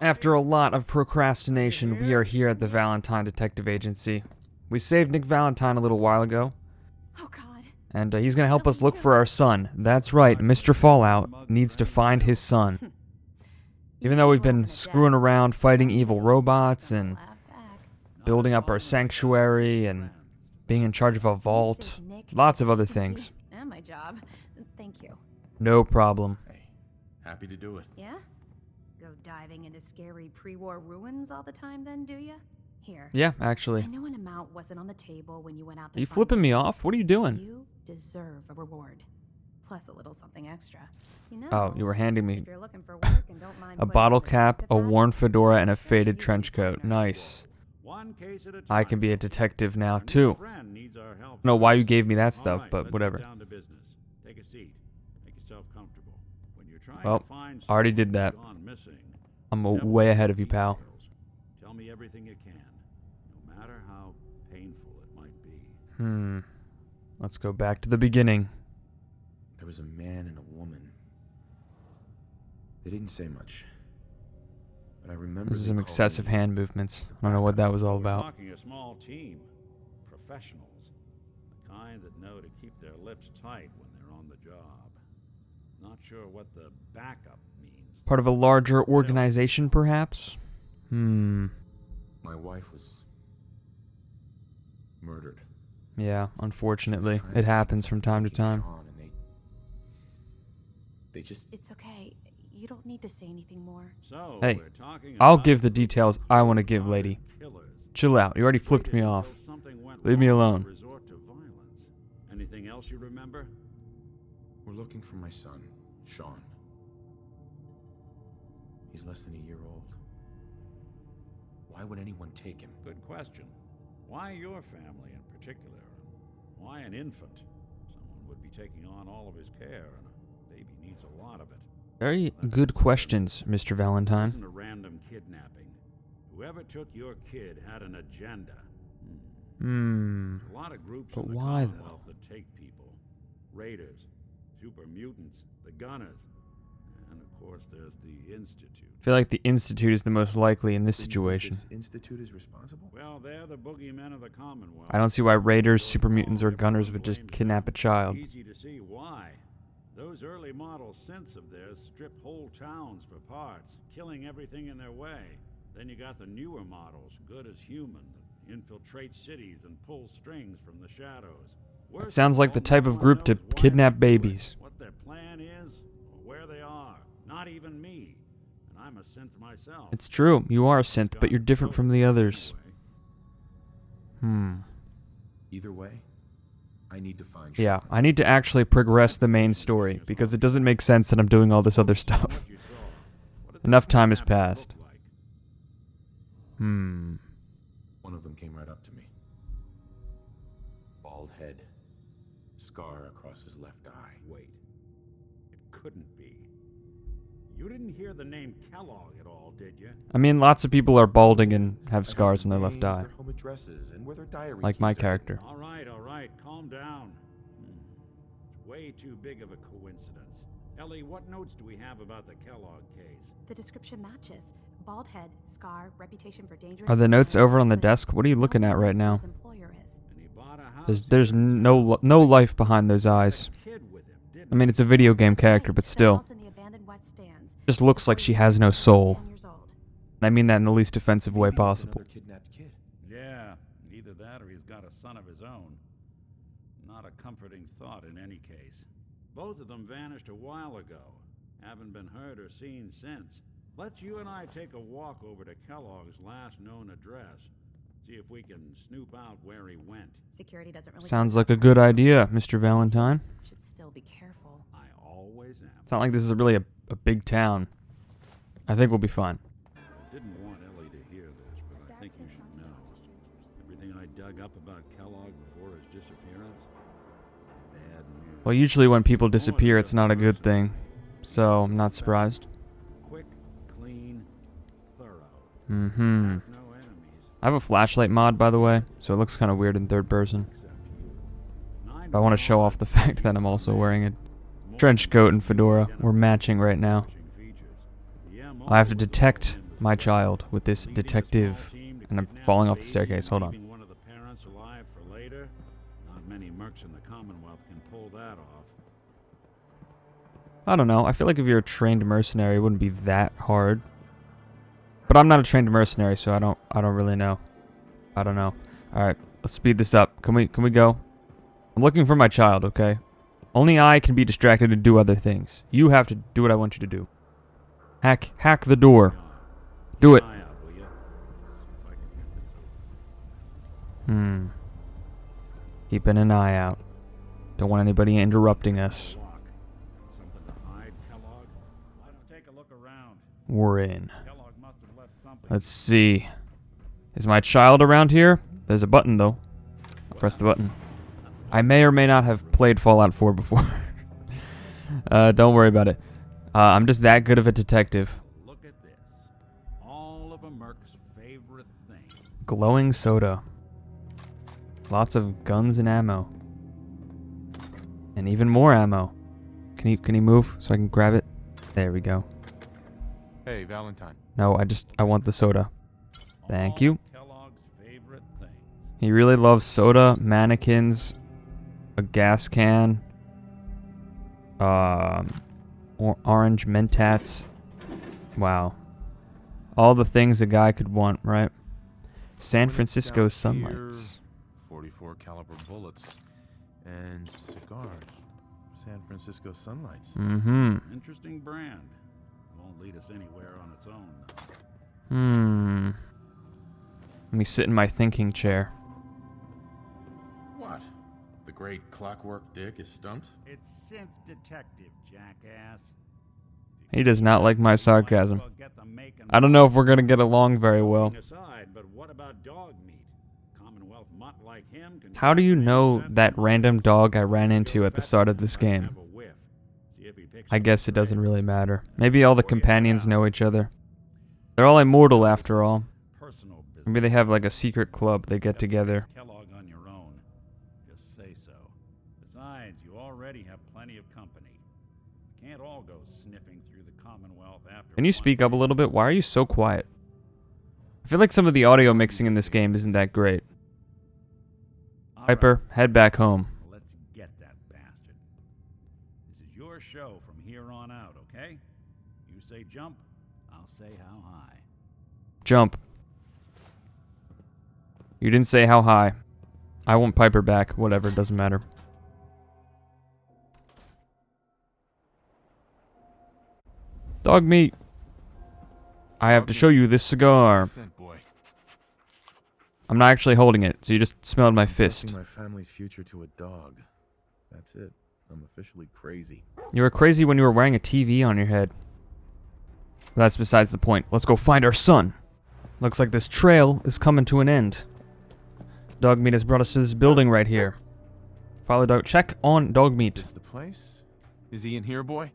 After a lot of procrastination, we are here at the Valentine Detective Agency. We saved Nick Valentine a little while ago. Oh God. And he's gonna help us look for our son. That's right, Mr. Fallout needs to find his son. Even though we've been screwing around fighting evil robots and building up our sanctuary and being in charge of a vault, lots of other things. And my job. Thank you. No problem. Hey, happy to do it. Yeah? Go diving into scary pre-war ruins all the time then, do ya? Here. Yeah, actually. I know an amount wasn't on the table when you went out to Are you find flipping it. me off? What are you doing? You deserve a reward. Plus a little something extra. You know, Oh, you were handing me if you're looking for work and don't mind a putting bottle up with cap, the a bad, worn fedora, and a I'm sure faded you trench can find coat. her. Nice. One case at a time. I can be a detective now, Our new too. friend needs our help. I don't know why you gave me that All stuff, right, but let's whatever. get down to business. Take a seat. Make yourself comfortable. When you're trying Well, to find already someone did that. who's gone missing, I'm never way forget ahead of you, pal. details. Tell me everything you can, no matter how painful it might be. Let's go back to the beginning. There was a man and a woman. They didn't say much. But I remember This is they some called excessive me hand movements. I don't know what that was all We're about. talking a small team. Professionals. The kind that know to keep their lips tight when they're on the job. Not sure what the backup means. Part of a larger organization, perhaps? My wife was murdered. Yeah, She was unfortunately. trying It to happens from time to keep time. Sean, and they just It's okay. You don't need to say anything more. So, Hey, we're talking I'll about give the details I want to give, lady. killers. Chill out. You already flipped me Waited off. until something went Leave me wrong alone. to resort to violence. Anything else you remember? were looking for my son, Sean. He's less than a year old. Why would anyone take him? Good question. Why your family in particular? And why an infant? Someone would be taking on all of his care, and a baby needs a lot of it. Very good questions, Mr. This Valentine. isn't a random kidnapping. Whoever took your kid had an agenda. A lot of groups But in the why, Commonwealth that take people. Raiders, super mutants, the gunners, and of course there's the Institute. I feel like the Institute is the most likely in this So you think situation. This institute is responsible? Well, they're the boogeymen of the Commonwealth. I don't see why raiders, super mutants, or gunners would just kidnap a child. Easy to see why. Those early model synths of theirs strip whole towns for parts, killing everything in their way. Then you got the newer models, good as human, that infiltrate cities and pull strings from the shadows. It sounds like the type of group to kidnap babies. What their plan is, or where they are. Not even me. And I'm a synth myself. It's true, you are a synth, but you're different from the others. Either way, I need to find Yeah, Sean. I need to actually progress the main story, because it doesn't make sense that I'm doing all this other stuff. Enough time has passed. One of them came right up to me. Bald head. Scar across his left eye. Wait. It couldn't be. You didn't hear the name Kellogg at all, did you? I mean, lots of people are balding and have scars on their left Names, eye. their home addresses, and where their diary Like keys my are. character. All right, calm down. It's way too big of a coincidence. Ellie, what notes do we have about the Kellogg case? The description matches. Bald head, scar, reputation for dangerous. Are the notes over on the but desk? What are you no looking one at right knows who now? his employer is. And he bought a house. There's no life behind those eyes. Kid with him, didn't I mean, it's a video game character, but The still. house in the abandoned West Stands. Just looks like she has no soul. 10 years old. I mean that in the least offensive way Maybe it's possible. another kidnapped kid. Yeah, either that or he's got a son of his own. Not a comforting thought in any case. Both of them vanished a while ago. Haven't been heard or seen since. Let's you and I take a walk over to Kellogg's last known address. See if we can snoop out where he went. Security doesn't really. Sounds like a good idea, Mr. Valentine. Should still be careful. I always am. It's not like this is really a big town. I think we'll be fine. I didn't want Ellie to hear this, but I think you should know. Everything I dug up about Kellogg before his disappearance, bad news. Well, usually when people disappear, it's not a good thing. So, I'm not surprised. Quick, clean, thorough. Mm-hmm. Has no enemies I have a flashlight mod, by the way, so it looks kind of weird in third person. except you. But I want to show off the fact that I'm also wearing a trench coat and fedora. We're matching right now. I have to detect my child with this detective. And I'm falling off the staircase. Hold on. Leaving one of the parents alive for later. Not many mercs in the Commonwealth can pull that off. I don't know. I feel like if you're a trained mercenary, it wouldn't be that hard. But I'm not a trained mercenary, so I don't really know. I don't know. All right, let's speed this up. Can we go? I'm looking for my child, okay? Only I can be distracted and do other things. You have to do what I want you to do. Hack the door. Do it. Keeping an eye out. Don't want anybody interrupting us. Something to hide, Kellogg? Let's take a look around. We're in. Kellogg must have left something. Let's see. Is my child around here? There's a button, though. I'll press the button. I may or may not have played Fallout 4 before. Don't worry about it. I'm just that good of a detective. Look at this. All of a merc's favorite thing. Glowing soda. Lots of guns and ammo. And even more ammo. Can you move so I can grab it? There we go. Hey, Valentine. No, I want the soda. Thank you. Kellogg's favorite things. He really loves soda, mannequins, a gas can, orange mentats. Wow. All the things a guy could want, right? San Francisco sunlights. 44 caliber bullets and cigars. San Francisco sunlights. Mm-hmm. Interesting brand. Won't lead us anywhere on its own, though. Let me sit in my thinking chair. What? The great Clockwork Dick is stumped? It's synth detective, jackass. He does not like my sarcasm. I don't know if we're gonna get along very well. Aside, but what about dog meat? Commonwealth mutt like him can How do you know that random dog I ran into at the start of this game? I guess it doesn't really matter. Maybe all the companions know each other. They're all immortal after all. Maybe they have like a secret club they get together. Kellogg on your own. Just say so. Besides, you already have plenty of company. You can't all go sniffing through the Commonwealth after. Can you speak up a little bit? Why are you so quiet? I feel like some of the audio mixing in this game isn't that great. Piper, head back home. Let's get that bastard. This is your show from here on out, okay? You say jump, I'll say how high. Jump. You didn't say how high. I want Piper back. Whatever, doesn't matter. Dog meat. I have to show you this cigar. I'm not actually holding it, so you just smelled my fist. My family's future to a dog. That's it. I'm officially crazy. You were crazy when you were wearing a TV on your head. But that's besides the point. Let's go find our son. Looks like this trail is coming to an end. Dog meat has brought us to this building right here. Follow dog. Check on dog meat. Is this the place? Is he in here, boy?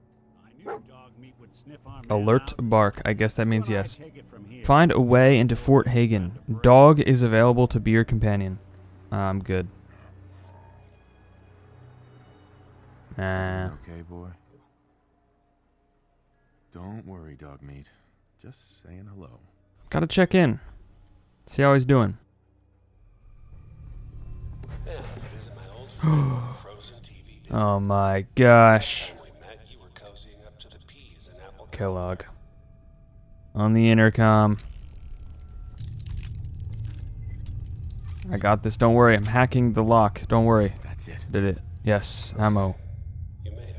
I knew dog meat would sniff on me. Alert bark. I guess that means yes. Take it from here. Find a way into Fort Hagen. Dog is available to be your companion. I'm good. Nah. Okay, boy. Don't worry, dog meat. Just saying hello. Gotta check in. See how he's doing. Oh my gosh. Kellogg. On the intercom. I got this. Don't worry. I'm hacking the lock. Don't worry. That's it. Did it? Yes. Ammo. You made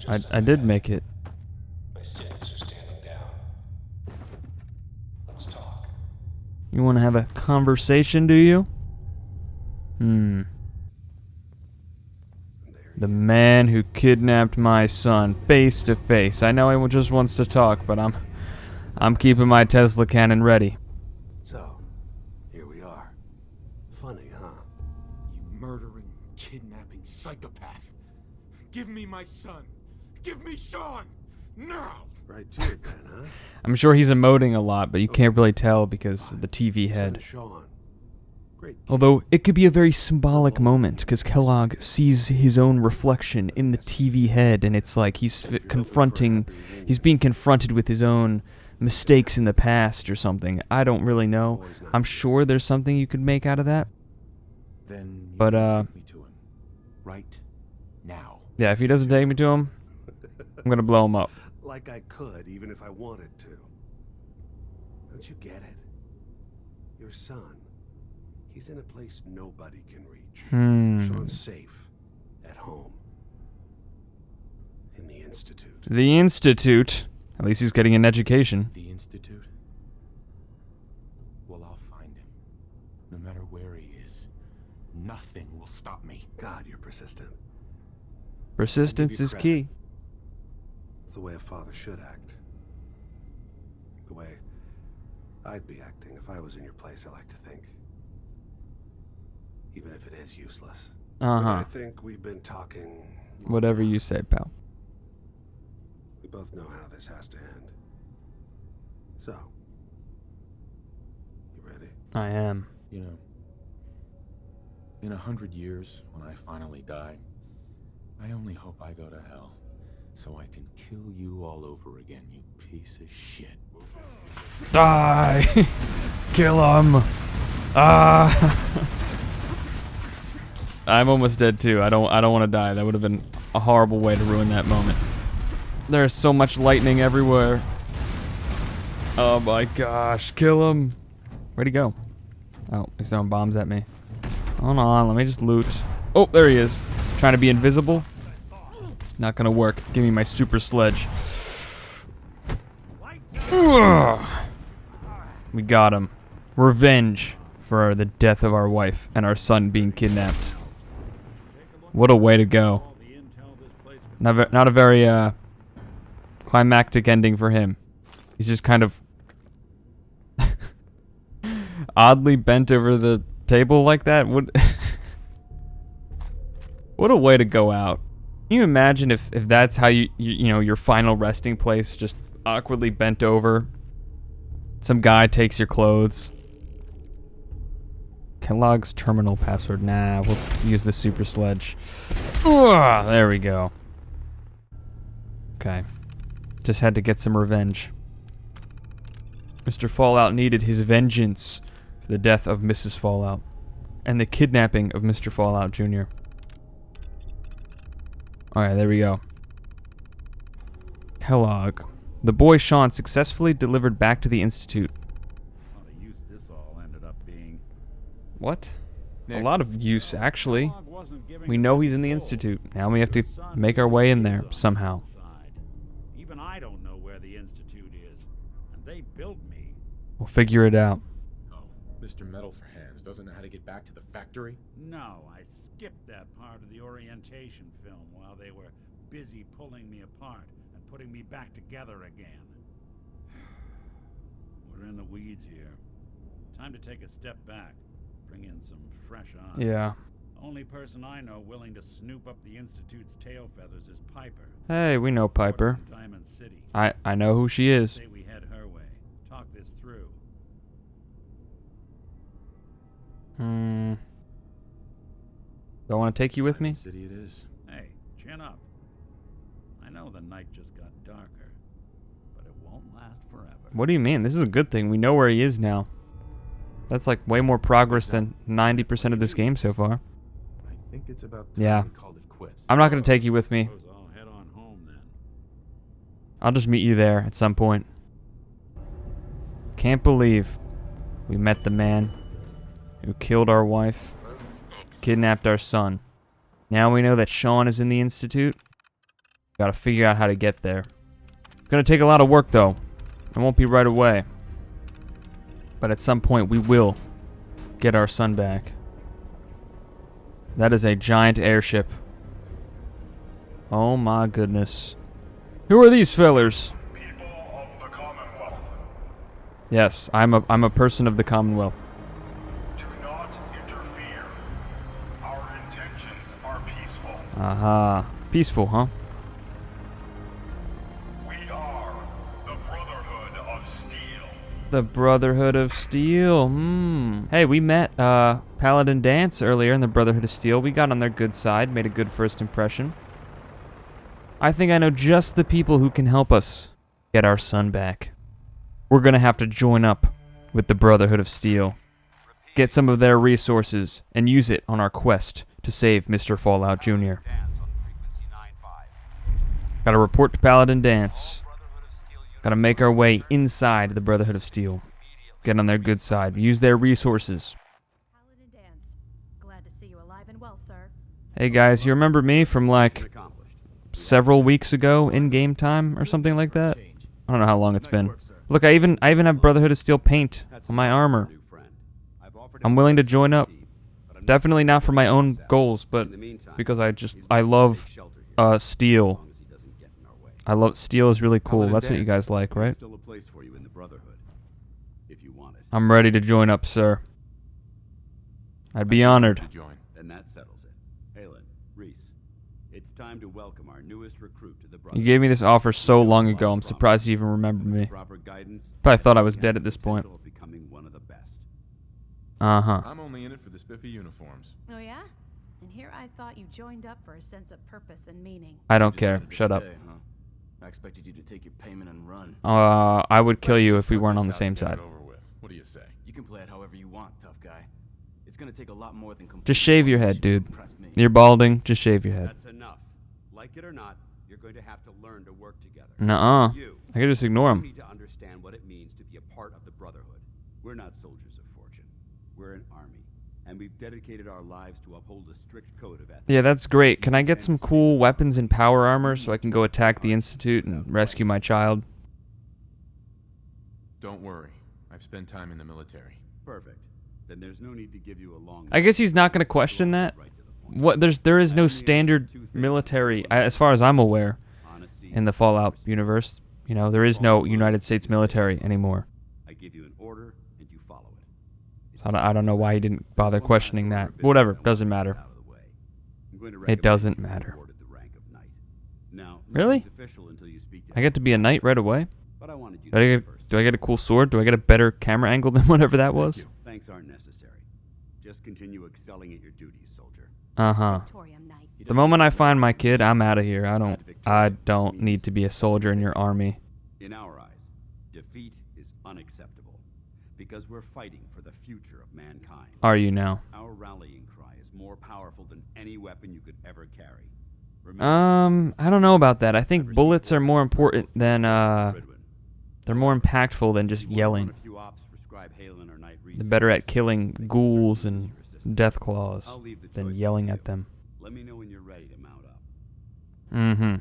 it. I did make it. My sins are standing down. Let's talk. You want to have a conversation, do you? The man who kidnapped my son, face to face. I know he just wants to talk, but I'm keeping my Tesla cannon ready. So, here we are. Funny, huh? You murdering, kidnapping psychopath. Give me my son. Give me Sean. Now. Right to it then, huh? I'm sure he's emoting a lot, but you can't really tell because of the TV Son head. Sean. Great. Although, it could be a very symbolic moment, because Kellogg sees his own reflection in the TV head, and it's like he's being confronted with his own mistakes in the past or something. I don't really know. I'm sure there's something you could make out of that. Then you But, can take me to him. Right now. Yeah, if he doesn't take me to him, I'm gonna blow him up. Like I could, even if I wanted to. Don't you get it? Your son, he's in a place nobody can reach. Sean's safe. At home. In the Institute. The Institute. At least he's getting an education. The Institute? Well, I'll find him. No matter where he is. Nothing will stop me. God, you're persistent. Persistence is key. It's the way a father should act. The way I'd be acting if I was in your place, I like to think. Even if it is useless. But I think we've been talking... Whatever you say, pal. We both know how this has to end. So, you ready? I am. You know, in 100 years, when I finally die, I only hope I go to hell, so I can kill you all over again, you piece of shit. Die! Kill him! I'm almost dead too. I don't want to die. That would have been a horrible way to ruin that moment. There's so much lightning everywhere. Oh my gosh, kill him. Where'd he go? Oh, he's throwing bombs at me. Hold on, let me just loot. Oh, there he is. Trying to be invisible. Not gonna work. Give me my super sledge. Ugh. We got him. Revenge for the death of our wife and our son being kidnapped. What a way to go. Not a very climactic ending for him. He's just kind of oddly bent over the table like that. What a way to go out. Can you imagine if that's how you know, your final resting place, just awkwardly bent over. Some guy takes your clothes. Kellogg's terminal password. Nah, we'll use the super sledge. Ugh, there we go. Okay. Just had to get some revenge. Mr. Fallout needed his vengeance for the death of Mrs. Fallout and the kidnapping of Mr. Fallout Jr. Alright, there we go. Kellogg. The boy Sean successfully delivered back to the Institute. What a use this all ended up being. What? Nick. A lot of use, actually. We know he's in the Institute. Now we have to make our way in there somehow. Even I don't know where the Institute is, and they built me. We'll figure it out. Oh, Mr. Metal for Hands doesn't know how to get back to the factory? No, I skipped that part of the orientation film while they were busy pulling me apart and putting me back together again. We're in the weeds here. Time to take a step back, bring in some fresh eyes. Yeah. Only person I know willing to snoop up the Institute's tail feathers is Piper. Hey, we know Piper. Diamond City. I know who she is. Say we head her way. Talk this through. Do I want to take you with me? City it is. Hey, chin up. I know the night just got darker, but it won't last forever. What do you mean? This is a good thing. We know where he is now. That's like way more progress than 90% of this game so far. I think it's about time Yeah. we called it quits. I'm not going to take you with me. Suppose I'll head on home then. I'll just meet you there at some point. Can't believe we met the man who killed our wife, kidnapped our son. Now we know that Sean is in the Institute. Gotta figure out how to get there. Gonna take a lot of work though. It won't be right away. But at some point we will get our son back. That is a giant airship. Oh my goodness. Who are these fellers? People of the Commonwealth, Yes, I'm a person of the Commonwealth. do not interfere. Our intentions are peaceful. Aha. Peaceful, huh? We are the Brotherhood of Steel. The Brotherhood of Steel. Hey, we met Paladin Dance earlier in the Brotherhood of Steel. We got on their good side, made a good first impression. I think I know just the people who can help us get our son back. we're gonna have to join up with the Brotherhood of Steel, get some of their resources, and use it on our quest to save Mr. Fallout Jr. Gotta report to Paladin Dance. Gotta make our way inside the Brotherhood of Steel. Get on their good side. Use their resources. Paladin Dance. Glad to see you alive and well, sir. Hey guys, you remember me from like several weeks ago in game time or something like that? I don't know how long it's been. Look, I even have Brotherhood of Steel paint on my armor. I'm willing to join up. Definitely not for my own goals, but because I love steel. I love steel is really cool. That's what you guys like, right? Still a place for you in the Brotherhood, if you want it. I'm ready to join up, sir. I'd be honored. Then that settles it. Halen, Reese, it's time to welcome our newest recruit to the Brotherhood. You gave me this offer so long ago. I'm surprised you even remembered me. Probably thought I was dead at this point. Uh-huh. I'm only in it for the spiffy uniforms. Oh yeah? And here I thought you joined up for a sense of purpose and meaning. I don't care. Shut up. I expected you to take your payment and run. I would kill you if we weren't on the same side. What do you say? You can play it however you want, tough guy. It's gonna take a lot more than Just shave your head, dude. You're balding. Just shave your head. That's enough. Like it or not, you're going to have to learn to work together. Nuh-uh. I could just ignore You him. need to understand what it means to be a part of the Brotherhood. We're not soldiers of fortune. We're an army, and we've dedicated our lives to uphold a strict code of ethics. Yeah, that's great. Can I get some cool weapons and power armor so I can go attack the Institute and rescue my child? Don't worry. I've spent time in the military. Perfect. Then there's no need to give you a long. I guess he's not going to question that. What? There is no standard military, as far as I'm aware, in the Fallout universe. You know, there is no United States military anymore. I give you an order and you follow it. So I don't know why he didn't bother questioning that. Whatever, doesn't matter. It doesn't matter. Really? I get to be a knight right away? Do I get a cool sword? Do I get a better camera angle than whatever that was? Thanks aren't necessary. Just continue excelling at your duties, soldier. Uh-huh. The moment I find my kid, I'm out of here. I don't need to be a soldier in your army. In our eyes, defeat is unacceptable because we're fighting for the future of mankind. Are you now? Our rallying cry is more powerful than any weapon you could ever carry. I don't know about that. I think bullets are more important than they're more impactful than just yelling. They're better at killing ghouls and deathclaws than yelling at them. Let me know when you're ready to mount up. Mm-hmm.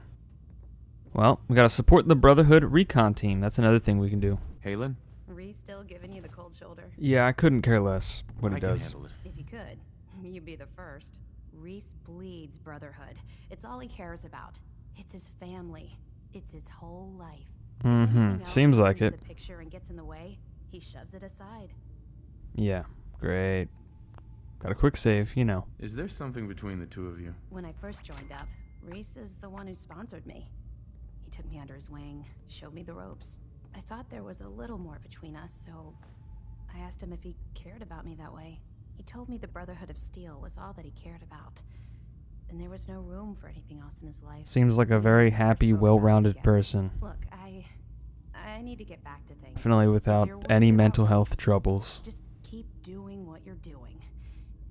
Well, we gotta support the Brotherhood recon team. That's another thing we can do. Halen? Reese still giving you the cold shoulder? Yeah, I couldn't care less what he does. If you could, you'd be the first. Reese bleeds Brotherhood. It's all he cares about. It's his family. It's his whole life. Mm-hmm. Seems like it. The picture and gets in the way, he shoves it aside. Yeah, great. Got a quick save, you know. Is there something between the two of you? When I first joined up, Reese is the one who sponsored me. He took me under his wing, showed me the ropes. I thought there was a little more between us, so I asked him if he cared about me that way. He told me the Brotherhood of Steel was all that he cared about, and there was no room for anything else in his life. Seems like a very happy, well-rounded person. Look, I need to get back to things. Definitely without any mental health troubles. Just keep doing what you're doing.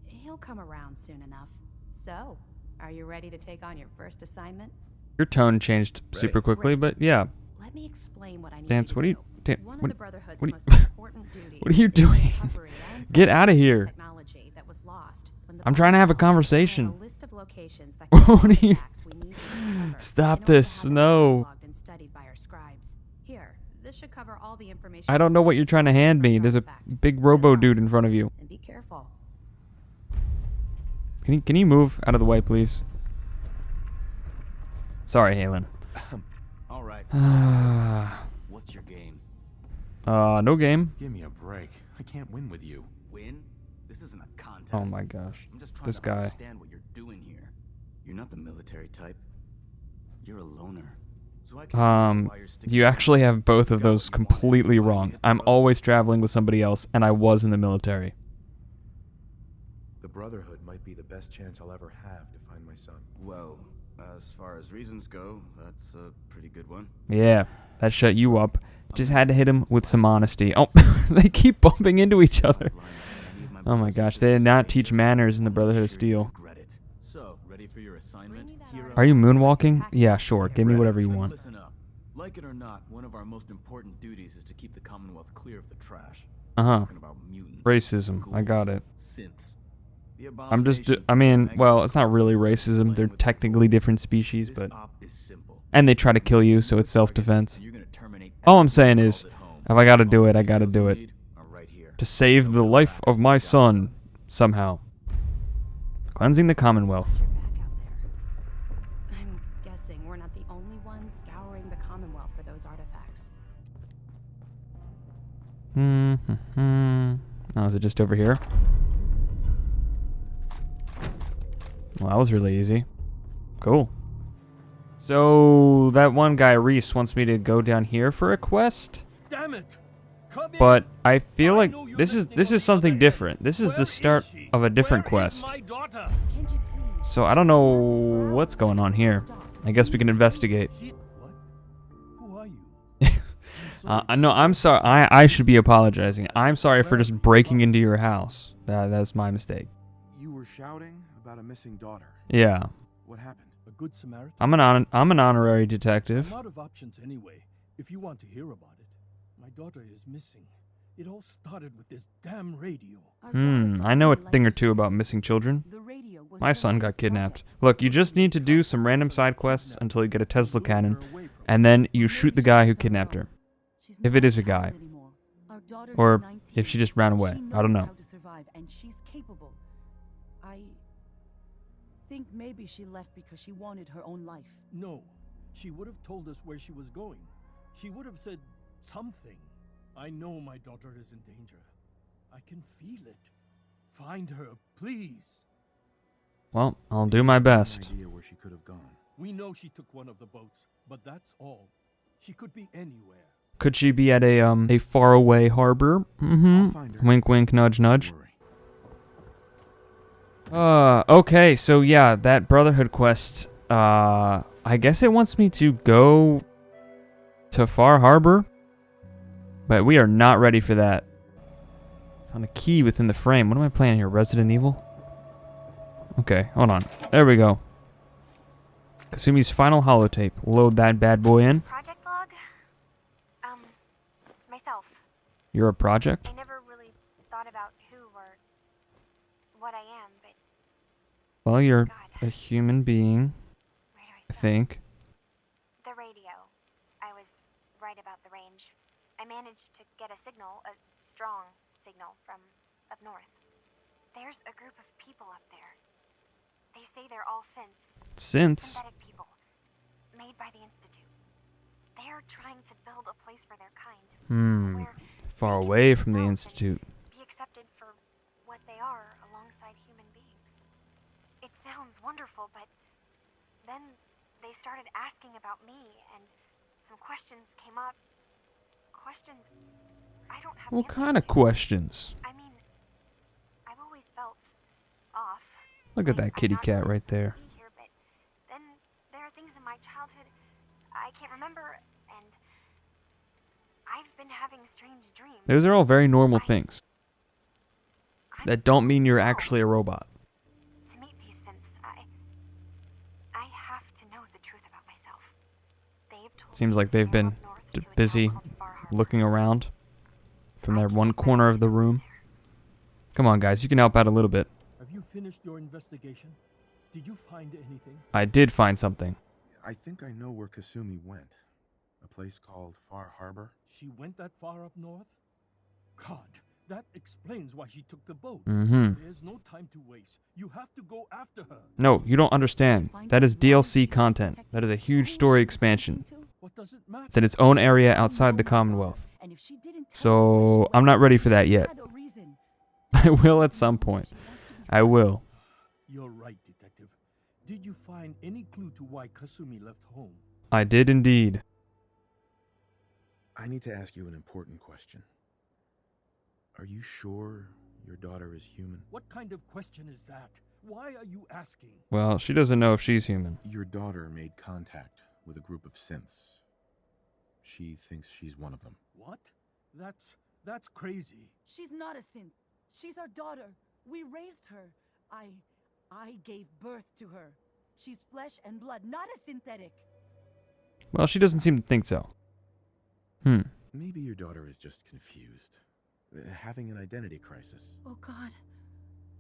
He'll come around soon enough. So, are you ready to take on your first assignment? Your tone changed super quickly, but yeah. Let me explain what I need Dance, to what are you... do. Dan, One what, of the Brotherhood's what, most important duties what are you is doing? recovery and Get out of here. technology that was lost when the I'm trying to have a bombs conversation. fell. A list of locations that What are you... attacks we need to recover Stop in order to this. have them No. cataloged and studied by our scribes. Here, this should cover all the information. I don't know what you're trying to hand me. There's a big robo dude in front of you. And be careful. Can you move out of the way, please? Sorry, Halen. All right. What's your game? No game. Give me a break. I can't win with you. Win? This isn't a contest. Oh my gosh. I'm just trying This to guy. understand what you're doing here. You're not the military type. You're a loner. So I can't why you're sticking You around. actually have both of You got those what you wanted, completely so why wrong. hit the I'm road? always traveling with somebody else, and I was in the military. The Brotherhood might be the best chance I'll ever have to find my son. Well, As far as reasons go, that's a pretty good one. Yeah, that shut you up. Just had to hit him with some honesty. Oh, they keep bumping into each other. Oh my gosh, they did not teach manners in the Brotherhood of Steel. So, ready for your assignment? Are you moonwalking? Yeah, sure. Give me whatever you want. Listen up. Like it or not, one of our most important duties is to keep the Commonwealth clear of the trash. Uh-huh. Talking about mutants, Racism. I got it. synths. I'm just, I mean, well, it's not really racism. They're technically different species, but... And they try to kill you, so it's self-defense. All I'm saying is, if I gotta do it, I gotta do it. To save the life of my son, somehow. Cleansing the Commonwealth. Back out there. I'm guessing we're not the only ones scouring the Commonwealth for those artifacts. Oh, is it just over here? Well, that was really easy. Cool. So, that one guy, Reese, wants me to go down here for a quest? Damn it! Come But I feel like this is something different. This is the start of a different quest. So I don't know what's going on here. I guess we can investigate. Who are you? No, I'm sorry. I should be apologizing. I'm sorry for just breaking into your house. That's my mistake. You were shouting about a missing daughter. Yeah. What happened? A good Samaritan? I'm an honorary detective. I'm out of options anyway, if you want to hear about it. My daughter is missing. It all started with this damn radio. I know a thing or two about missing children. My son got kidnapped. Look, you just need to do some random side quests until you get a Tesla cannon, and then you shoot the guy who kidnapped her. If it is a guy. Or if she just ran away. I don't know. I think maybe she left because she wanted her own life. No, she would have told us where she was going. She would have said something. I know my daughter is in danger. I can feel it. Find her, please. Well, I'll do my best. No idea where she could have gone. We know she took one of the boats, but that's all. She could be anywhere. Could she be at a faraway harbor? Wink, wink, nudge, nudge. Okay, so yeah, that Brotherhood quest, I guess it wants me to go to Far Harbor, but we are not ready for that. Found a key within the frame. What am I playing here, Resident Evil? Okay, hold on. There we go. Kasumi's final holotape. Load that bad boy in. Project log? Myself. You're a project? I never really thought about who or what I am, but... Well, you're God. a human being, Where do I start? think. The radio. I was right about the range. I managed to get a signal, a strong signal, from up north. There's a group of people up there. They say they're all synths. Synths? Synthetic people. Made by the Institute. They're trying to build a place for their kind. Where Far they can away be from the themselves Institute. and be accepted for what they are alongside human beings. It sounds wonderful, but then they started asking about me, and some questions came up. Questions I don't have What answers kind of to. questions? I mean, I've always felt off. Look at that kitty cat right there. Be here, but then there are things in my childhood I can't remember, and I've been having strange dreams. Those are all very normal I- things. I'm That don't mean you're no. actually a robot. To meet these synths, I have to know the truth about myself. They've told Seems me like they've to been go up north to a town busy called Far Harbor. looking around from I their can't one let corner of the anyone room. there. Come on, guys, you can help out a little bit. Have you finished your investigation? Did you find anything? I did find something. I think I know where Kasumi went. A place called Far Harbor. She went that far up north? God, that explains why she took the boat. There's no time to waste. You have to go after her. No, you don't understand. That is DLC content. That is a huge story expansion. What does it matter? It's in its own area outside the Commonwealth. So, I'm not ready for that yet. I will at some point. I will. You're right, Detective. Did you find any clue to why Kasumi left home? I did indeed. I need to ask you an important question. Are you sure your daughter is human? What kind of question is that? Why are you asking? Well, she doesn't know if she's human. Your daughter made contact with a group of synths. She thinks she's one of them. What? That's crazy. She's not a synth. She's our daughter. We raised her. I gave birth to her. She's flesh and blood, not a synthetic. Well, she doesn't seem to think so. Maybe your daughter is just confused. Having an identity crisis. Oh God.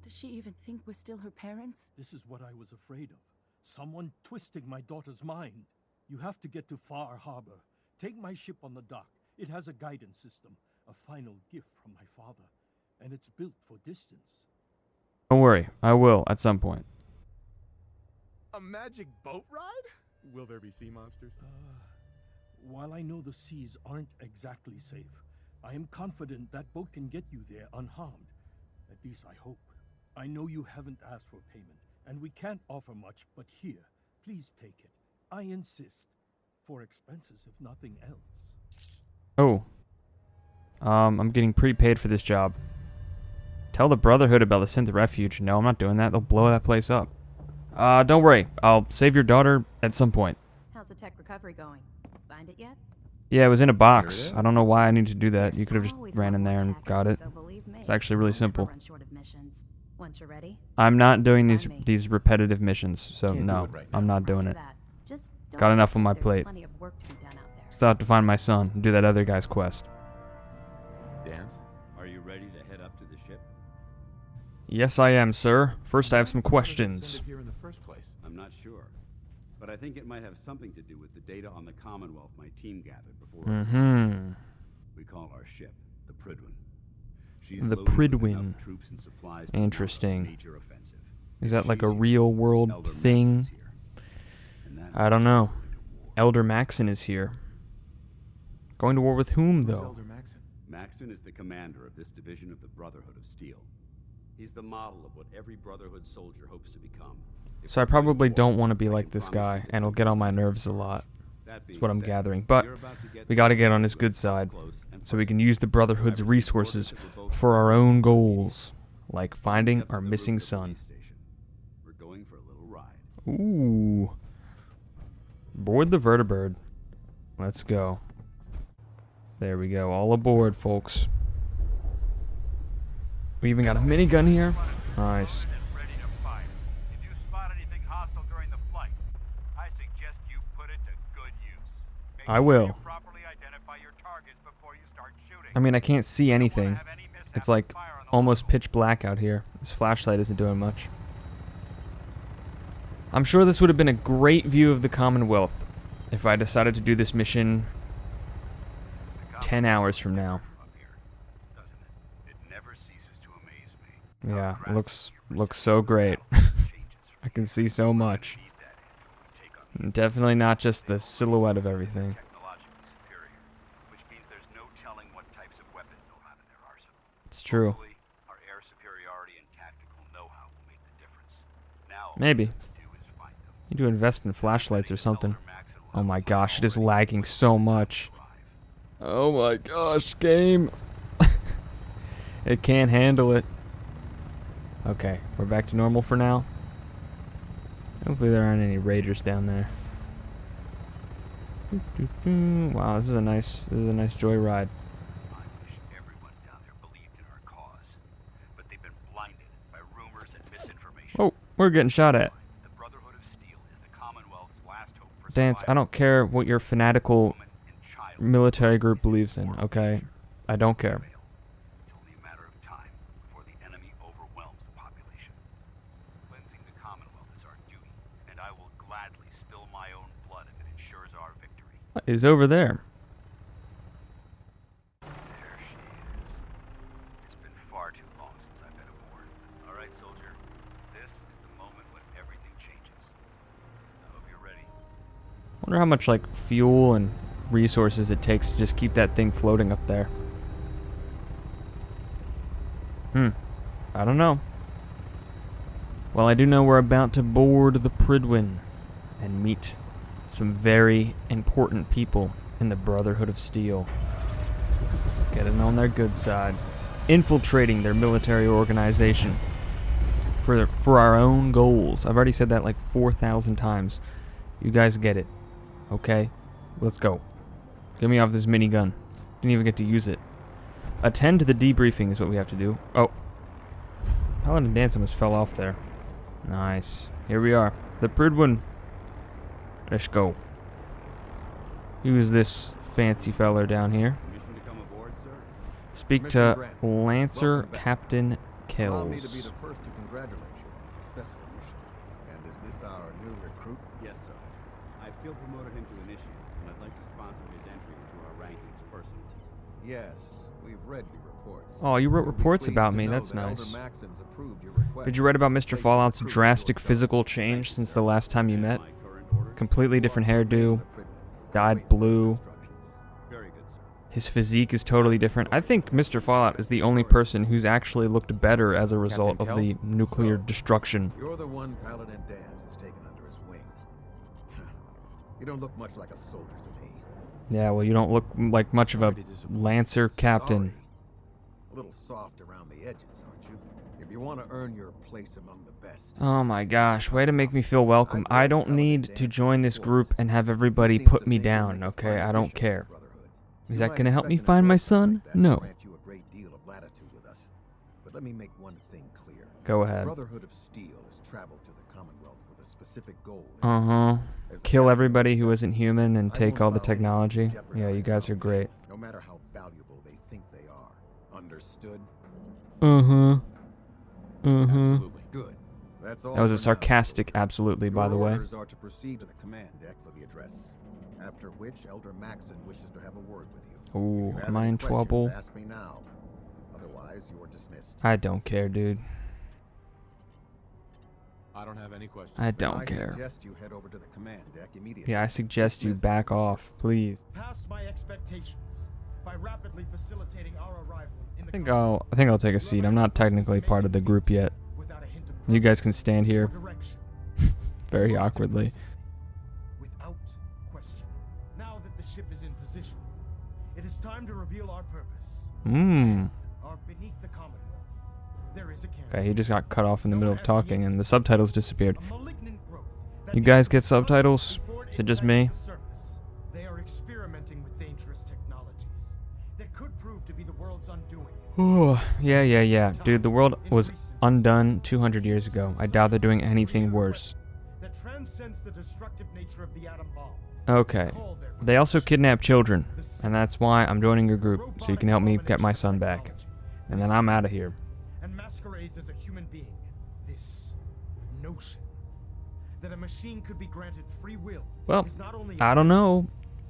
Does she even think we're still her parents? This is what I was afraid of. Someone twisting my daughter's mind. You have to get to Far Harbor. Take my ship on the dock. It has a guidance system, a final gift from my father, and it's built for distance. Don't worry, I will at some point. A magic boat ride? Will there be sea monsters? While I know the seas aren't exactly safe, I am confident that boat can get you there unharmed. At least I hope. I know you haven't asked for payment, and we can't offer much, but here, please take it. I insist. For expenses, if nothing else. Oh. I'm getting prepaid for this job. Tell the Brotherhood about the synth refuge. No, I'm not doing that. They'll blow that place up. Don't worry. I'll save your daughter at some point. How's the tech recovery going? Find it yet? Yeah, it was in a box. I don't know why I need to do that. You could have just ran in there and got it. It's actually really simple. Once you're ready, I'm not doing these repetitive missions, so no, I'm not doing it. Got enough on my plate. Still have to find my son and do that other guy's quest. Dance? Are you ready to head up to the ship? Yes, I am, sir. First, I have some questions. Here in the first place. I'm not sure, but I think it might have something to do with the data on the Commonwealth my team gathered before. We call our ship the Prydwen. She's the loaded with Prydwen. enough troops and supplies to Interesting. mount a major offensive. Is that If like a she's here, real world Elder thing? Maxon's here. And that I don't means know. we're going to war. Elder Maxon is here. Going to war with whom, Who's though? Elder Maxon? Maxon is the commander of this division of the Brotherhood of Steel. He's the model of what every Brotherhood soldier hopes to become. If So I we're going probably war, don't want to be I like can this promise guy, you that and it'll we'll get on be my fine. nerves a lot. That being That's what I'm said, gathering. But you're about to get we to got to know get on his Prydwen good up side, close and so we can personal. use the Brotherhood's I've received resources orders that we're both for our going own to the goals, like finding Up to our the missing Brotherhood son. police station. We're going for a little ride. Ooh. Board the vertibird. Let's go. There we go. All aboard, folks. We even got a minigun here. Nice. Ready to fire. If you spot anything hostile during the flight, I suggest you put it to good use. Make I sure will. you properly identify your targets before you start shooting. I mean, I can't see Don't wanna anything. have any mishaps It's like with fire on the almost local. pitch black out here. This flashlight isn't doing much. I'm sure this would have been a great view of the Commonwealth if I decided to do this mission 10 hours from now. Up here, doesn't it? It never ceases to amaze me. Yeah, How looks so great. changes I can see so much. need that engine when we take on Definitely not just the silhouette of everything. technologically superior, which means there's no telling what types of weapons they'll have in their arsenal. It's true. Hopefully, our air superiority and tactical know-how will make the difference. Now, Maybe. all we have to do is find them. You need to invest in flashlights or something. Elder Maxon will Oh have my a gosh, it is already lagging so much. arrive. Oh my gosh, game. It can't handle it. Okay, we're back to normal for now. Hopefully there aren't any raiders down there. Wow, this is a nice joyride. I wish everyone down there believed in our cause, but they've been blinded by rumors and misinformation. Oh, we're getting shot at. The Brotherhood of Steel is the Commonwealth's last hope for Dance, I survival. don't care what your fanatical Women and child military group believes in, okay? I don't care. prevail. It's only a matter of time before the enemy overwhelms the population. Cleansing the Commonwealth is our duty, and I will gladly spill my own blood if it ensures our victory. What is over there? There she is. It's been far too long since I've been aboard. All right, soldier. This is the moment when everything changes. I hope you're ready. Wonder how much like fuel and resources it takes to just keep that thing floating up there. I don't know. Well, I do know we're about to board the Prydwen and meet some very important people in the Brotherhood of Steel. Getting on their good side. Infiltrating their military organization. for our own goals. I've already said that like 4,000 times. You guys get it. Okay? Let's go. Get me off this minigun. Didn't even get to use it. Attend to the debriefing is what we have to do. Oh. Paladin Dance almost fell off there. Nice. Here we are. The Prydwen. Let's go. Who's this fancy feller down here? Permission to come aboard, sir? Speak Mission to granted. Lancer Welcome back. Captain Allow me to be Kells. the first to congratulate you on a successful mission. And is this our new recruit? Yes, sir. I feel promoted him to initiate, and I'd like to sponsor his entry into our rankings personally. Yes, we've read your reports. Oh, you wrote You'll be reports pleased about to me. know That's that Elder nice. Maxon's approved your request. Did you read about Mr. Placed a Fallout's recruit drastic in your physical charge. change since the last time you And met? my current orders? Completely different You are to remain hairdo, in the Prydwen. dyed Wait for blue. instructions. Very good, sir. His physique is totally different. I think Mr. Fallout is the only person who's actually looked better as a result of the nuclear destruction. You're the one Paladin Dance has taken under his wing. You don't look much like a soldier to me. Yeah, well, you don't look like much of a Lancer captain. Sorry. A little soft around the edges, aren't you? If you want to earn your place among the best. Oh my gosh, way to make me feel welcome. I don't need to join this group and have everybody Seems put to me think you'll down, make a okay? fine I don't addition to care. the Brotherhood. Is You that might gonna help me expect an find my arrangement son? like that to No. grant you a great deal of latitude with us. But let me make one thing clear. Go The ahead. Brotherhood of Steel has traveled to the Commonwealth with a specific goal. Uh-huh. As the Kill captain everybody of who the isn't human and I take won't all the allow anyone to technology. jeopardize Yeah, you guys our are great. mission, no matter how valuable they think they are. Understood? Uh-huh. Uh-huh. Absolutely. Good. That's all. That was a for now. sarcastic absolutely, by the Your way. orders are to proceed to the command deck for the address. After which, Elder Maxon wishes to have a word with you. If Ooh, you have am I any in questions, trouble? Ask me now. Otherwise, you're dismissed. I don't care, dude. I don't have any questions. I I don't care. suggest you head over to the command deck immediately. Yeah, I suggest you Dismissed. back off, please. Past my expectations by rapidly facilitating our arrival in the I think I'll take a seat. I'm not technically part of the group yet. without a hint of You guys can purpose stand or here direction. very Most awkwardly. impressive. Without question. Now that the ship is in position, it is time to reveal our purpose. Mmm. Our beneath the Commonwealth. There is a cancer. Okay, he just got cut off in the middle of talking and the subtitles disappeared. A malignant growth that You guys get needs subtitles? before Is it just me? ignites the surface. They are experimenting with dangerous technologies that could prove to be the world's undoing. Ooh, yeah. Dude, the world was undone 200 years ago. I doubt they're doing anything worse. That transcends the destructive nature of the atom bomb. Okay. They also kidnap children, and that's why I'm joining your group, so you can help me get my son back. And then I'm out of here. And masquerades as a human being. This notion that a machine could be granted free will. Well, is not only I don't know.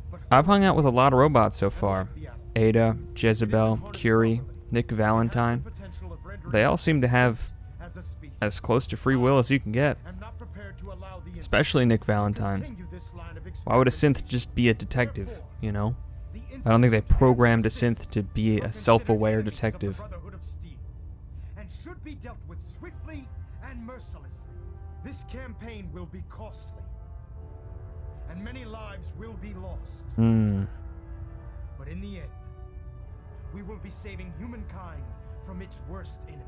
but I've hung out with a lot of robots so far. the atom. Ada, Jezebel, Curie, Nick Valentine. It has the potential of rendering They all seem to have as a species. as close to free will as you can get. I'm not prepared to allow the Especially Nick to Valentine. continue this line of Why would a synth experimentation. just be a detective, you know? The I don't think they Institute programmed a and synth to be are a self-aware considered enemies of the detective. Brotherhood of Steel, and should be dealt with swiftly and mercilessly. This campaign will be costly, and many lives will be lost. Hmm. But in the end, we will be saving humankind from its worst enemy.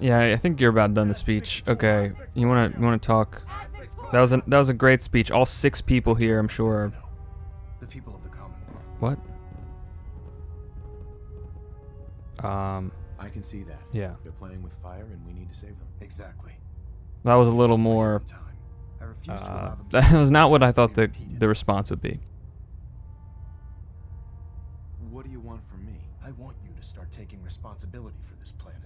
Yeah, I think you're about done the speech. Okay, you wanna talk? That was a great speech. All 6 people here, I'm sure. The people of the Commonwealth. What? I can see that. Yeah. They're playing with fire and we need to save them. Exactly. That was a little more. Time. I refuse to allow them That was not what I thought to the repeat it. the response would be. What do you want from me? I want you to start taking responsibility for this planet.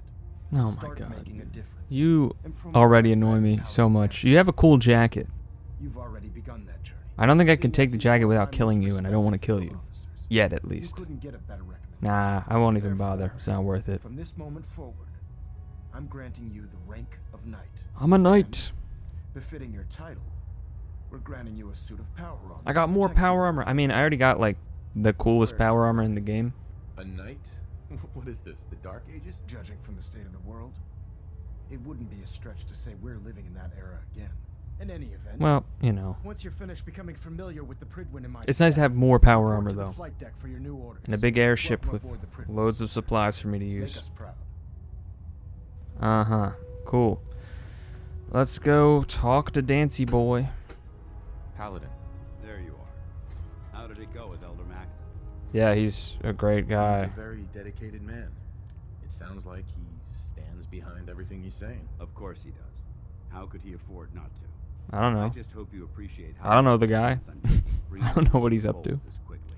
Oh my Start god. making a difference. You And from already what I've annoy read me in so Paladin much. Dance, You have a cool jacket. You've already begun that journey. I don't think I can Seeing take the as jacket you without are killing most you, and I don't want to kill respected you. fellow officers. Yet, at You least. couldn't get a better recommendation. Nah, I won't even bother. Therefore, It's not worth it. From this moment forward, I'm granting you the rank of knight. I'm a knight. Befitting your title, we're granting you a suit of power armor. I got to more protect you. power armor. I mean, I already got, like, the coolest power armor in the game. A knight? What is this? The Dark Ages? Judging from the state of the world, it wouldn't be a stretch to say we're living in that era again. In any event, Well, you know. once you're finished becoming familiar with the Prydwen in my It's nice to staff, have more power report armor, to the though. flight deck for your new orders. And a big airship Welcome with aboard the Prydwen. loads of supplies for me to Make use. us proud. Uh-huh. Cool. Let's go talk to Dancy Boy. Paladin. There you are. How did it go with Elder Maxon? Yeah, he's a great guy. He's a very dedicated man. It sounds like he stands behind everything he's saying. Of course he does. How could he afford not to? I don't know. I just hope you appreciate how I don't know the guy. I don't know what he's up to. This quickly.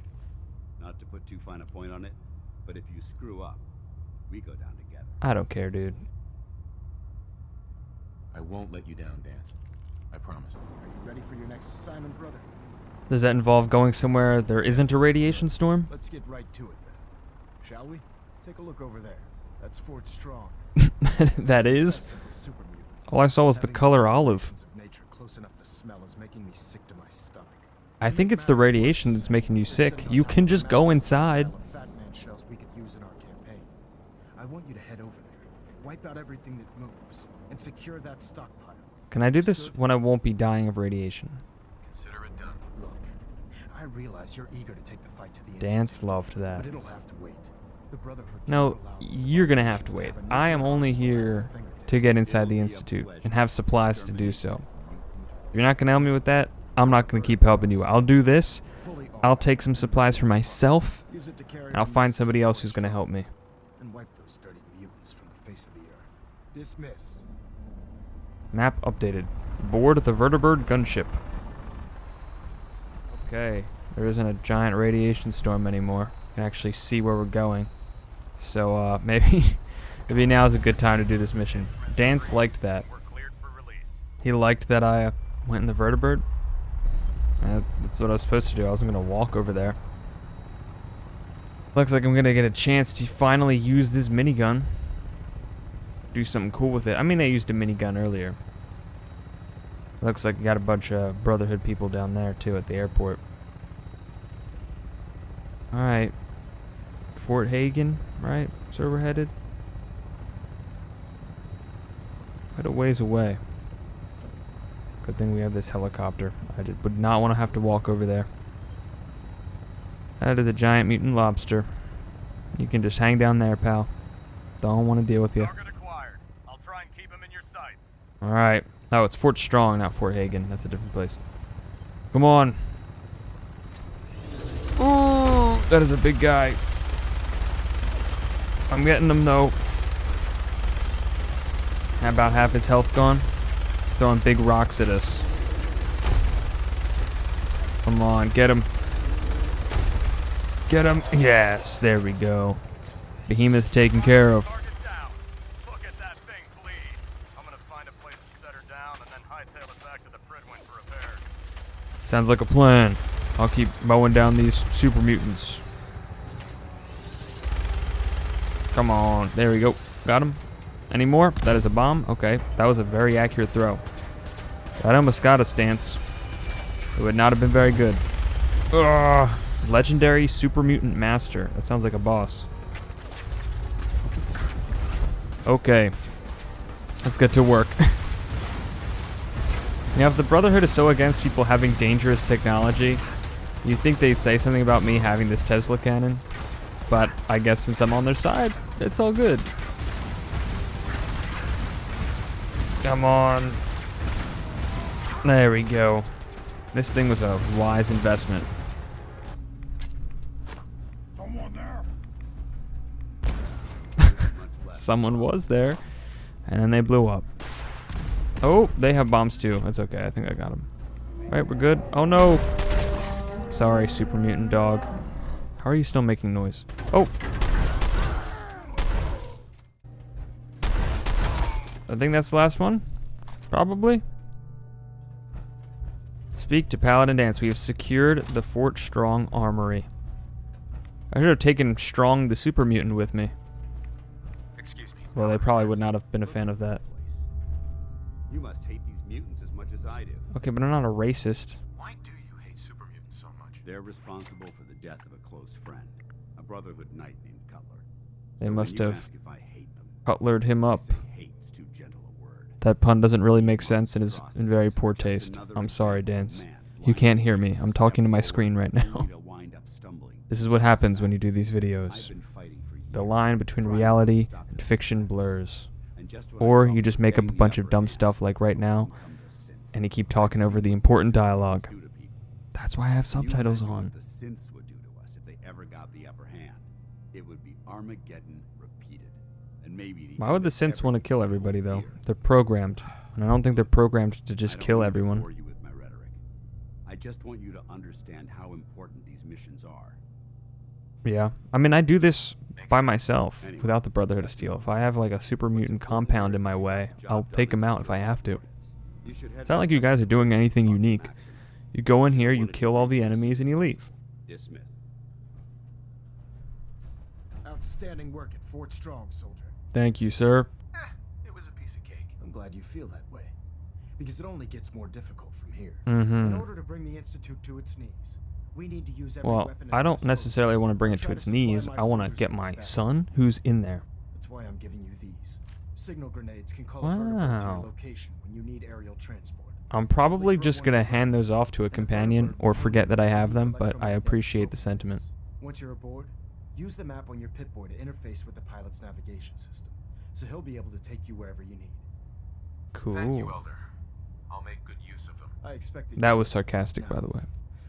Not to put too fine a point on it, but if you screw up, we go down together. I don't care, dude. I won't let you down, Dance. I promise. Are you ready for your next assignment, brother? Does that involve going somewhere there isn't a radiation storm? Let's get right to it then. Shall we? Take a look over there. That's Fort Strong. That is? All I saw was the color olive. I think it's the radiation that's making you sick. You can just go inside. I want you to head over there, wipe out everything that moves, and secure that stockpile. Can I do this when I won't be dying of radiation? Consider it done. Look, I realize you're eager to take the fight to the Dance loved that. but it'll have to wait. The Brotherhood No, you're gonna have to wait. I am only here to get inside the Institute and have supplies to do so. If you're not gonna help me with that, I'm not gonna keep helping you. I'll do this. I'll take some supplies for myself, and I'll find somebody else who's gonna help me. And wipe those dirty mutants from the face of the earth. Dismissed. Map updated. Board the Vertibird gunship. Okay, there isn't a giant radiation storm anymore. I can actually see where we're going. So maybe now's a good time to do this mission. Dance liked that. He liked that I went in the Vertibird. That's what I was supposed to do. I wasn't gonna walk over there. Looks like I'm gonna get a chance to finally use this minigun. Do something cool with it. I mean, I used a minigun earlier. Looks like you got a bunch of Brotherhood people down there too at the airport. Alright. Fort Hagen, right? That's where we're headed. Quite a ways away. Good thing we have this helicopter. I would not want to have to walk over there. That is a giant mutant lobster. You can just hang down there, pal. Don't want to deal with you. I'll try and keep him in your sights. Alright. Oh, it's Fort Strong, not Fort Hagen. That's a different place. Come on. Ooh, that is a big guy. I'm getting him, though. About half his health gone. He's throwing big rocks at us. Come on, get him. Get him. Yes, there we go. Behemoth taken care of. Sounds like a plan. I'll keep mowing down these super mutants. Come on. There we go. Got him. Any more? That is a bomb? Okay. That was a very accurate throw. That almost got us, Dance. It would not have been very good. Ugh. Legendary Super Mutant Master. That sounds like a boss. Okay. Let's get to work. You know, if the Brotherhood is so against people having dangerous technology, you'd think they'd say something about me having this Tesla cannon. But I guess since I'm on their side, it's all good. Come on. There we go. This thing was a wise investment. Someone there. Someone was there, and then they blew up. Oh, they have bombs too. That's okay. I think I got them. Right, we're good. Oh no. Sorry, super mutant dog. How are you still making noise? Oh. I think that's the last one. Probably. Speak to Paladin Dance. We have secured the Fort Strong Armory. I should have taken Strong the super mutant with me. Excuse me. Well, they probably would not have been a fan of that. You must hate these mutants as much as I do. Okay, but I'm not a racist. Why do you hate super mutants so much? They're responsible for the death of a close friend, a Brotherhood knight named Cutler. They So must when you have ask if I hate them, cutlered him I up. say hate's too gentle a word. That pun doesn't really make sense and is in very poor taste. I'm sorry, Dance. You can't hear me. I'm talking to my screen right now. This is what happens when you do these videos. The line between reality and fiction blurs. And just when I Or thought you just we were make up a getting the bunch of upper dumb hand, stuff like right now, along come the synths. and you keep talking over the I've important seen what dialogue. synths do to people. That's why I have Can you subtitles imagine on. What the synths would do to us if they ever got the upper hand? It would be Armageddon repeated, and maybe the Why end would the of synths want to everything kill we everybody, hold though? dear. They're programmed. And I don't think they're programmed to just I don't kill need to everyone. bore you with my rhetoric. I just want you to understand how important these missions are. Yeah. I mean, I do this by myself, without the Brotherhood of Steel. If I have, like, a super mutant compound in my way, I'll take him out if I have to. It's not like you guys are doing anything unique. You go in here, you kill all the enemies, and you leave. Dismissed. Outstanding work at Fort Strong, soldier. Thank you, sir. It was a piece of cake. I'm glad you feel that way, because it only gets more difficult from here. Mm-hmm. In order to bring the Institute to its knees, we need to use every Well, weapon at I our don't disposal. necessarily want to bring it to Try its supply knees. my I want to soldiers get with my the best. son, who's in there. That's why I'm giving you these. Signal grenades can call a vertibird to your Wow. location when you need aerial transport. I'm probably just going to hand those off to a companion or forget that I have them, but I appreciate the sentiment. Once you're aboard, use the map on your Pip-Boy to interface with the pilot's navigation system, so he'll be able to take you wherever you need. Cool. Thank you, Elder. I'll make good use of them. I expect That was sarcastic, by the way.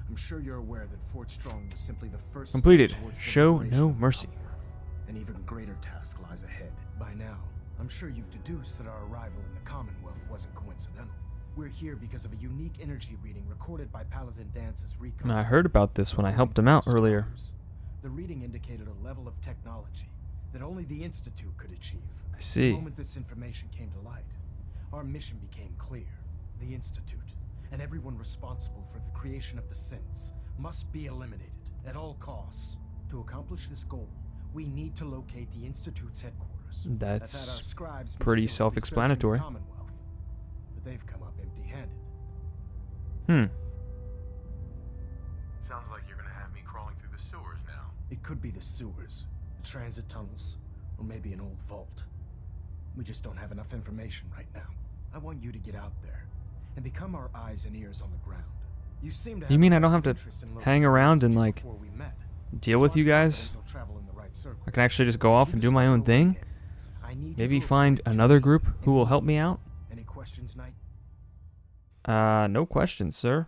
I'm sure you're aware that Fort Strong was simply the first step Completed. towards the Show liberation no of the mercy. Commonwealth. An even greater task lies ahead. By now, I'm sure you've deduced that our arrival in the Commonwealth wasn't coincidental. We're here because of a unique energy reading recorded by Paladin Dance's recon. I heard about this when I helped him out earlier. The reading indicated a level of technology that only the Institute could achieve. I see. The moment this information came to light, our mission became clear. The Institute, and everyone responsible for the creation of the synths, must be eliminated at all costs. To accomplish this goal, we need to locate the Institute's headquarters. That's had our scribes pretty meticulously self-explanatory. searching the Commonwealth, but they've come up empty-handed. Sounds like you're gonna have me crawling through the sewers now. It could be the sewers, the transit tunnels, or maybe an old vault. We just don't have enough information right now. I want you to get out there and become our eyes and ears on the ground. You seem to have You mean a I don't have vested to interest in hang locating the around and, Institute like, before we met. deal So with I'm you guys? confident you'll travel in the right circles. I can actually just go off and do my own Just let me thing? know when. I need Maybe you to find avoid another Judy group who and will help me. me out? Any questions, Knight? No questions, sir.